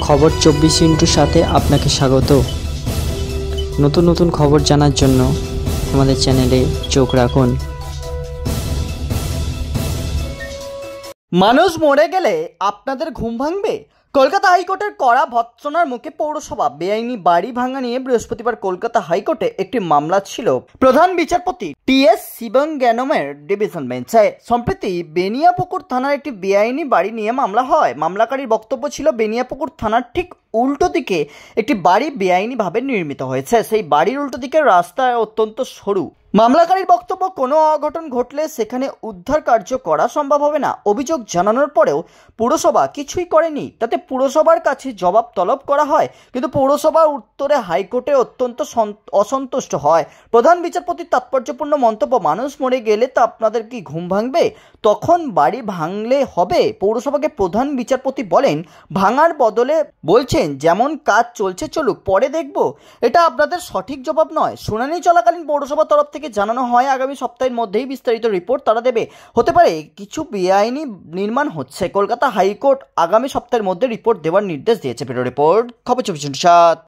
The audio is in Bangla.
খবর 24 সাথে আপনাকে স্বাগত। নতুন নতুন খবর জানার জন্য আমাদের চ্যানেলে চোখ রাখুন। মানুষ মরে গেলে আপনাদের ঘুম ভাঙবে? কলকাতা হাইকোর্টের কড়া ভৎসনার মুখে পৌরসভা বেআইনি বাড়ি ভাঙা নিয়ে বৃহস্পতিবার কলকাতা হাইকোর্টে একটি মামলা ছিল প্রধান বিচারপতি টি.এস. শিবজ্ঞানমের ডিভিশন বেঞ্চে। সম্প্রতি বেনিয়াপুকুর থানার একটি বেআইনি বাড়ি নিয়ে মামলা হয়। মামলাকারীর বক্তব্য ছিল, বেনিয়াপুকুর থানার ঠিক উল্টো দিকে একটি বাড়ি বেআইনিভাবে নির্মিত হয়েছে। সেই বাড়ির উল্টো দিকের রাস্তা অত্যন্ত সরু। মামলাকারীর বক্তব্য, কোনো অঘটন ঘটলে সেখানে উদ্ধার কার্য করা সম্ভব হবে না। অভিযোগ জানানোর পরেও পুরসভা কিছুই করেনি। তাতে পুরসভার কাছে জবাব তলব করা হয়, কিন্তু পৌরসভার উত্তরে হাইকোর্টে অত্যন্ত অসন্তুষ্ট হয়। প্রধান বিচারপতির তাৎপর্যপূর্ণ মন্তব্য, মানুষ মরে গেলে তা আপনাদের কি ঘুম ভাঙবে? তখন বাড়ি ভাঙলে হবে? পৌরসভাকে প্রধান বিচারপতি বলেন, ভাঙার বদলে বলছেন যেমন কাজ চলছে চলুক, পরে দেখব। এটা আপনাদের সঠিক জবাব নয়। শুনানি চলাকালীন পৌরসভার তরফ থেকে জানানো হয়, আগামী সপ্তাহের মধ্যেই বিস্তারিত রিপোর্ট তারা দেবে। হতে পারে কিছু বেআইনি নির্মাণ হচ্ছে। কলকাতা হাইকোর্ট আগামী সপ্তাহের মধ্যে রিপোর্ট দেওয়ার নির্দেশ দিয়েছে। ব্যুরো রিপোর্ট, খবর 24/7।